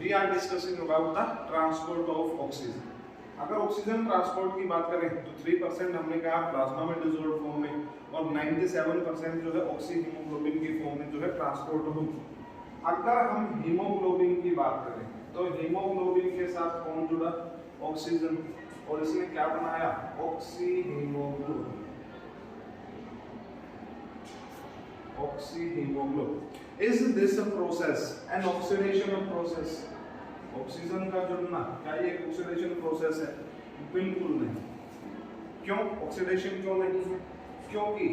We are discussing about the transport of oxygen. अगर oxygen transport की बात करें तो 3% हमने कहा प्लाज्मा में डिसॉल्व फॉर्म में और 97% जो है ऑक्सी हीमोग्लोबिन की फॉर्म में जो है ट्रांसपोर्ट होगी। अगर हम हीमोग्लोबिन की बात करें तो हीमोग्लोबिन के साथ कौन जुड़ा? ऑक्सीजन, और इसने क्या बनाया? Oxy haemoglobin. Oxy haemoglobin is this process an oxidation process? Oxygen का जुड़ना क्या ये एक ऑक्सीडेशन प्रोसेस है? बिल्कुल नहीं। क्यों ऑक्सीडेशन क्यों नहीं है? क्योंकि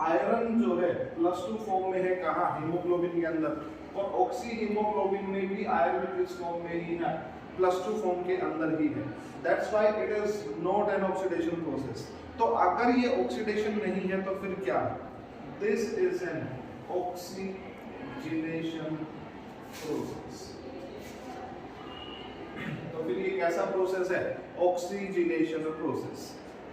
आयरन जो है +2 फॉर्म में है, कहाँ? हीमोग्लोबिन के अंदर, और ऑक्सी हीमोग्लोबिन में भी आयरन किस फॉर्म में ही है? +2 फॉर्म के अंदर ही है। That's why it is not an oxidation process. तो अगर ये ऑक्सीडेशन नहीं है तो फिर क्या है? This is an oxygenation process. तो फिर ये कैसा प्रोसेस है? Oxygenation process.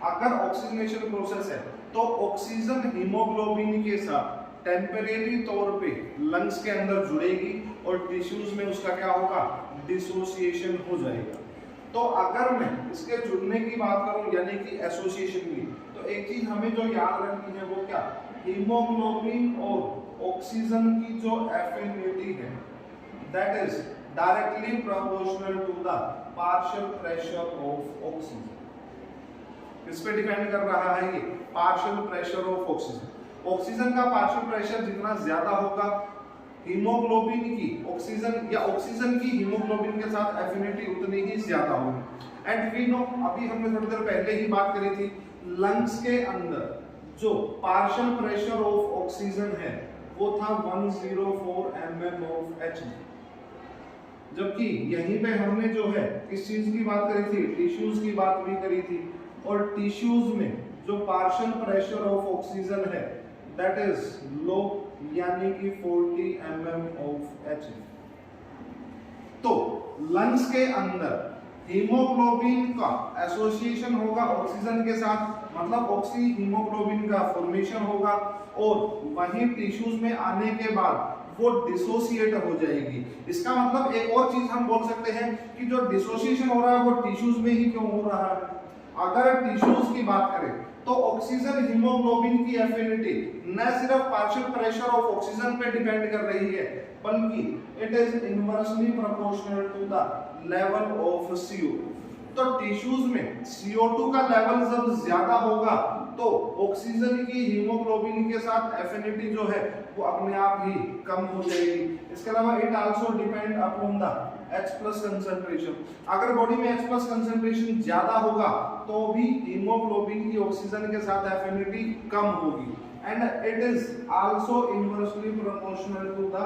अगर ऑक्सीजनेशन प्रोसेस है तो ऑक्सीजन हीमोग्लोबिन के साथ टेम्परेरी तौर पे लंग्स के अंदर जुड़ेगी और टिश्यूज में उसका क्या होगा? डिसोसिएशन हो जाएगा। तो अगर मैं इसके जुड़ने की बात करूं यानी कि एसोसिएशन की, तो एक चीज हमें जो याद रखनी है वो क्या? हीमोग्लोबिन और ऑक्सीजन की जो एफिनिटी है that is directly proportional to the partial pressure of oxygen. किस पे डिपेंड कर रहा है ये? Partial pressure of oxygen. Oxygen का पार्शियल प्रेशर जितना ज्यादा होगा हीमोग्लोबिन की ऑक्सीजन या ऑक्सीजन की हीमोग्लोबिन के साथ एफिनिटी उतनी ही ज्यादा होगी। एंड वी नो, अभी हमने थोड़ी देर पहले ही बात करी थी, लंग्स के अंदर जो पार्शियल प्रेशर ऑफ ऑक्सीजन है वो था 104 mm ऑफ Hg, जबकि यहीं पे हमने जो है किस चीज की बात करी थी? टिश्यूज की बात भी करी थी, और टिश्यूज में जो पार्शियल प्रेशर ऑफ ऑक्सीजन है दैट इज लो यानी कि 40 mm ऑफ Hg। तो लंग्स के अंदर हीमोग्लोबिन का एसोसिएशन होगा ऑक्सीजन के साथ, मतलब ऑक्सी हीमोग्लोबिन का फॉर्मेशन होगा, और वहीं टिश्यूज में आने के बाद वो डिसोसिएट हो जाएगी। इसका मतलब एक और चीज हम बोल सकते हैं कि जो डिसोसिएशन हो रहा है वो टिश्यूज में ही क्यों हो रहा है? अगर टिश्यूज की बात करें तो ऑक्सीजन हीमोग्लोबिन की एफिनिटी न सिर्फ पार्शियल प्रेशर ऑफ ऑक्सीजन पे डिपेंड कर रही है बल्कि it is inversely proportional to the level of CO2। तो टिश्यूज में CO2 का लेवल जब ज्यादा होगा तो ऑक्सीजन की हीमोग्लोबिन के साथ एफिनिटी जो है वो अपने आप ही कम हो जाएगी। इसके अलावा it also depend upon the H+ concentration. अगर बॉडी में H+ कंसंट्रेशन ज्यादा होगा तो भी हीमोग्लोबिन की ऑक्सीजन के साथ एफिनिटी कम होगी। And it is also inversely proportional to the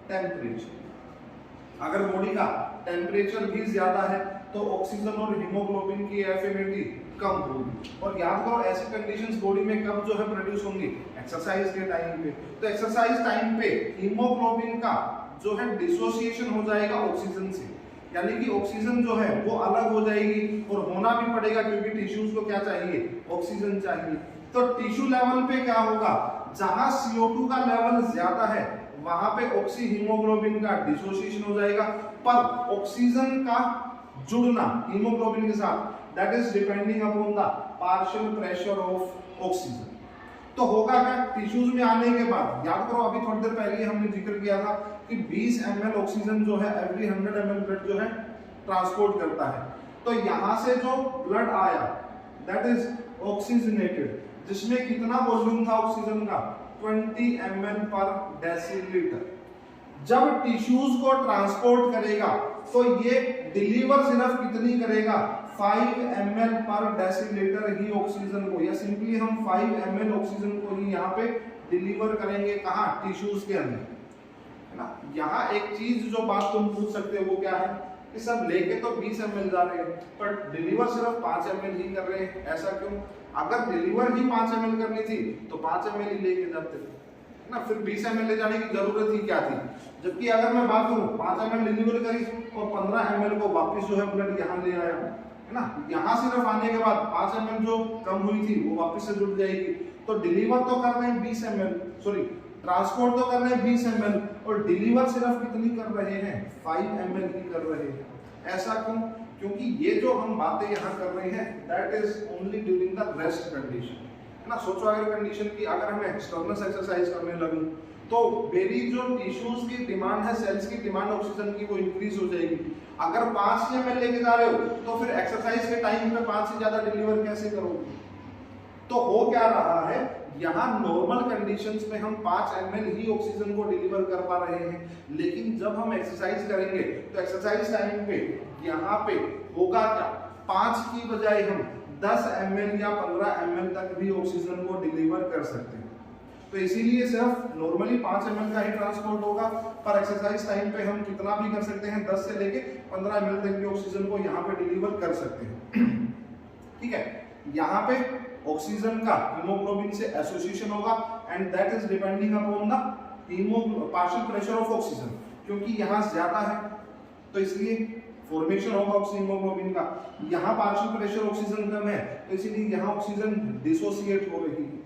temperature. अगर बॉडी का टेम्परेचर भी ज्यादा है तो ऑक्सीजन और हीमोग्लोबिन की एफिनिटी कम होगी। और याद करो ऐसी कंडीशंस बॉडी में कब जो है प्रोड्यूस होंगी? एक्सरसाइज के टाइम पे। तो एक्सरसाइज टाइम पे हीमोग्लोबिन का जो है डिसोसिएशन हो जाएगा ऑक्सीजन से, यानी कि ऑक्सीजन जो है वो अलग हो जाएगी, और होना भी पड़ेगा क्योंकि टिश्यूज को क्या चाहिए? ऑक्सीजन चाहिए। तो टिश्यू लेवल पे क्या होगा? जहां CO2 का लेवल ज्यादा है वहां पे ऑक्सी हीमोग्लोबिन का डिसोसिएशन हो जाएगा, पर ऑक्सीजन का जुड़ना हीमोग्लोबिन के साथ that is depending upon the partial pressure of oxygen. तो होगा क्या? टिश्यूज में आने के बाद याद करो अभी थोड़ी देर पहले हमने जिक्र किया था कि 20 ml ऑक्सीजन जो है एवरी 100 ml ब्लड जो है ट्रांसपोर्ट करता है। तो यहां से जो ब्लड आया दैट इज ऑक्सीजनेटेड, जिसमें कितना वॉल्यूम था ऑक्सीजन का? 20 ml पर डेसीलीटर। जब टिश्यूज को ट्रांसपोर्ट करेगा तो ये डिलीवर सिर्फ कितनी करेगा? 5 ml पर डेसीलीटर ही ऑक्सीजन को, या सिंपली हम 5 ml ऑक्सीजन को ही यहाँ पे डिलीवर करेंगे। कहाँ? टिश्यूज के अंदर, है ना। यहाँ एक चीज जो बात तुम पूछ सकते हो वो क्या है कि सब लेके तो 20 ml जा रहे हैं पर डिलीवर सिर्फ 5 ml ही कर रहे हैं, ऐसा क्यों? अगर डिलीवर ही 5 ml करनी थी तो 5 ml ही लेके जाते थे ना, फिर 20 ml ले जाने की जरूरत ही क्या थी? जबकि अगर मैं बात करूं 5 ml डिलीवर करी और 15 ml को वापस जो है ब्लड यहाँ ले आया, है ना। यहाँ सिर्फ आने के बाद 5 ml जो कम हुई थी वो वापस से जुड़ जाएगी। तो डिलीवर तो कर रहे हैं 20 ml, सॉरी ट्रांसपोर्ट तो कर रहे हैं 20 ml, और डिलीवर सिर्फ कितनी कर रहे हैं, 5 ml ही कर रहे हैं। ऐसा क्यों? क्योंकि ये जो हम बातें यहाँ कर रहे हैं that is only during the rest condition, है ना। सोचो अगर कंडीशन की अगर मैं एक्सटर्नल एक्सरसाइज करने लगूं तो मेरी जो टिश्यूज की डिमांड है, सेल्स की डिमांड ऑक्सीजन की, वो इंक्रीज हो जाएगी। अगर 5 ml लेके जा रहे हो तो फिर एक्सरसाइज के टाइम पे 5 से ज्यादा डिलीवर कैसे करोगे? तो हो क्या रहा है, यहाँ नॉर्मल कंडीशंस में हम 5 ml ही ऑक्सीजन को डिलीवर कर पा रहे हैं, लेकिन जब हम एक्सरसाइज करेंगे तो एक्सरसाइज टाइम पे यहाँ पे होगा क्या, 5 की बजाय हम 10 ml या 15 ml तक भी ऑक्सीजन को डिलीवर कर सकते हैं। तो इसीलिए सिर्फ नॉर्मली 5 ml का ही ट्रांसपोर्ट होगा, पर एक्सरसाइज टाइम पे हम कितना भी कर सकते हैं, 10 से लेके 15 ml तक की ऑक्सीजन को यहाँ पे डिलीवर कर सकते हैं। ठीक है, यहाँ पे ऑक्सीजन का हीमोग्लोबिन से एसोसिएशन होगा and that is depending upon the partial pressure of oxygen, क्योंकि यहाँ ज्यादा है तो इसलिए फॉर्मेशन होगा हीमोग्लोबिन का। यहाँ पार्शियल प्रेशर ऑक्सीजन कम है तो इसलिए यहाँ ऑक्सीजन डिसोसिएट हो रही है।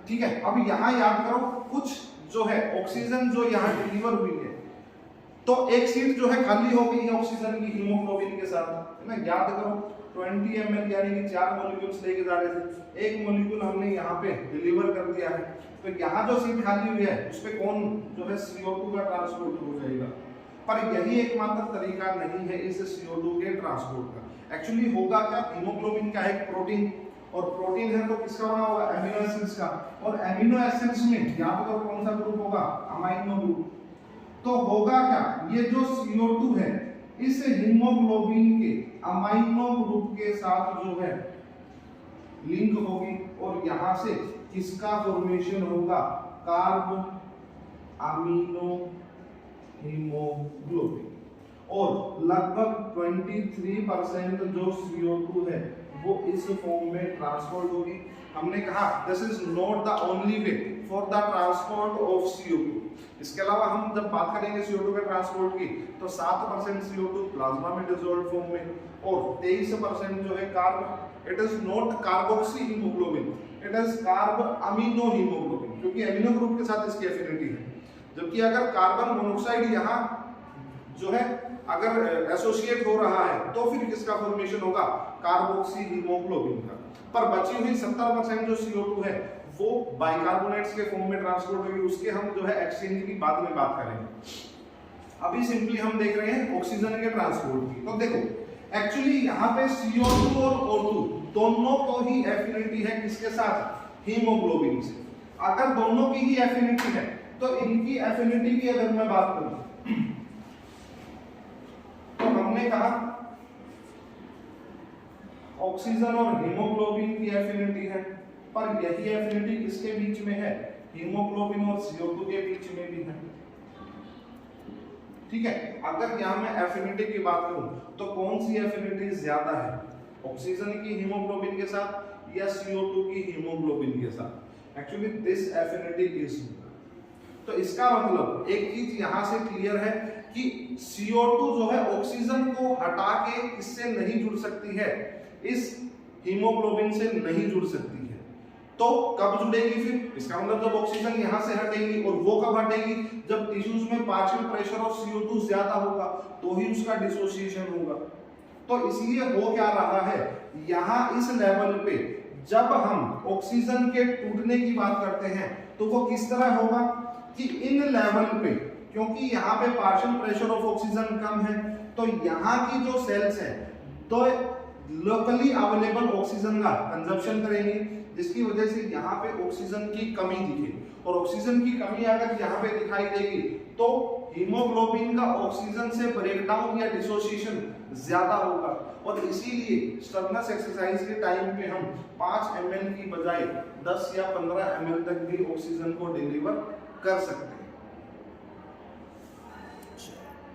ठीक है, अब यहाँ याद करो कुछ जो है ऑक्सीजन जो यहाँ डिलीवर हुई है तो एक सीट जो है खाली हो गई है ऑक्सीजन की हीमोग्लोबिन के साथ, है ना। याद करो 20 ml यानी कि 4 मॉलिक्यूल्स लेके जा रहे थे, एक मॉलिक्यूल हमने यहाँ पे डिलीवर कर दिया है, तो यहाँ जो सीट खाली हुई है उस पे कौन जो है CO2 का ट्रांसपोर्ट हो जाएगा। पर यही एकमात्र तरीका नहीं है इस CO2 के ट्रांसपोर्ट का। एक्चुअली होगा क्या, हीमोग्लोबिन का एक प्रोटीन, और प्रोटीन है तो किसका बना होगा, एमिनो एसिड्स का, और एमिनो एसिड्स में यहाँ पे तो कौन सा ग्रुप होगा, अमाइनो ग्रुप। तो होगा क्या, ये जो CO2 है इस हीमोग्लोबिन के अमाइनो ग्रुप के साथ जो है लिंक होगी और यहाँ से किसका फॉर्मेशन होगा, कार्ब अमीनो हीमोग्लोबिन। और लगभग 23% जो CO2 है वो इस फॉर्म में ट्रांसपोर्ट होगी। हमने कहा this is not the only way for the transport of CO2। इसके अलावा हम जब बात करेंगे CO2 के ट्रांसपोर्ट की तो 7% CO2 प्लाज्मा में डिसॉल्व फॉर्म में और 23% जो है carb. It is not carboxy haemoglobin, it is carb amino haemoglobin, क्योंकि एमिनो ग्रुप के साथ इसकी एफिनिटी है। जबकि अगर कार्बन मोनोऑक्साइड यहाँ जो है अगर एसोसिएट हो रहा है तो फिर किसका फॉर्मेशन होगा, कार्बोक्सी हीमोग्लोबिन का। पर बची हुई 70% जो CO2 है वो बाइकार्बोनेट्स के फॉर्म में ट्रांसपोर्ट होगी, उसके हम जो है एक्सचेंज की बाद में बात करेंगे। अभी सिंपली हम देख रहे हैं ऑक्सीजन के ट्रांसपोर्ट की। तो देखो एक्चुअली यहाँ पे CO2 और O2 दोनों को ही एफिनिटी है किसके साथ, हीमोग्लोबिन से। अगर दोनों की ही एफिनिटी है तो इनकी एफिनिटी की अगर मैं बात करूं तो हमने कहा ऑक्सीजन और हीमोग्लोबिन की एफिनिटी है, पर यही एफिनिटी किसके बीच में है, हीमोग्लोबिन और CO2 के बीच में भी है। ठीक है, अगर यहाँ मैं एफिनिटी की बात करूं तो कौन सी एफिनिटी ज्यादा है, ऑक्सीजन की हीमोग्लोबिन के साथ या CO2 की हीमोग्लोबिन के साथ। एक्चुअली दिस एफिनिटी इज, तो इसका मतलब एक चीज यहां से क्लियर है कि CO2 जो है ऑक्सीजन को हटा के इससे नहीं जुड़ सकती है, इस हीमोग्लोबिन से नहीं जुड़ सकती है। तो कब जुड़ेगी फिर, इसका मतलब जब ऑक्सीजन यहां से हटेगी, और वो कब हटेगी, जब टिश्यूज में पार्शियल प्रेशर ऑफ CO2 ज्यादा होगा तो ही उसका डिसोसिएशन होगा। तो इसलिए हो क्या रहा है, यहाँ इस लेवल पे जब हम ऑक्सीजन के टूटने की बात करते हैं तो वो किस तरह होगा कि इन लेवल पे, क्योंकि यहाँ पे पार्शियल प्रेशर ऑफ ऑक्सीजन कम है तो यहाँ की जो सेल्स है तो लोकली अवेलेबल ऑक्सीजन का कंजप्शन करेंगे, जिसकी वजह से यहाँ पे ऑक्सीजन की कमी दिखे। और ऑक्सीजन की कमी अगर यहाँ पे दिखाई देगी तो हीमोग्लोबिन का ऑक्सीजन से ब्रेकडाउन या डिसोसिएशन ज्यादा होगा, और इसीलिए स्टर्नस एक्सरसाइज के टाइम पे हम 5 ml की बजाय 10 या 15 ml तक भी ऑक्सीजन को डिलीवर कर सकते हैं।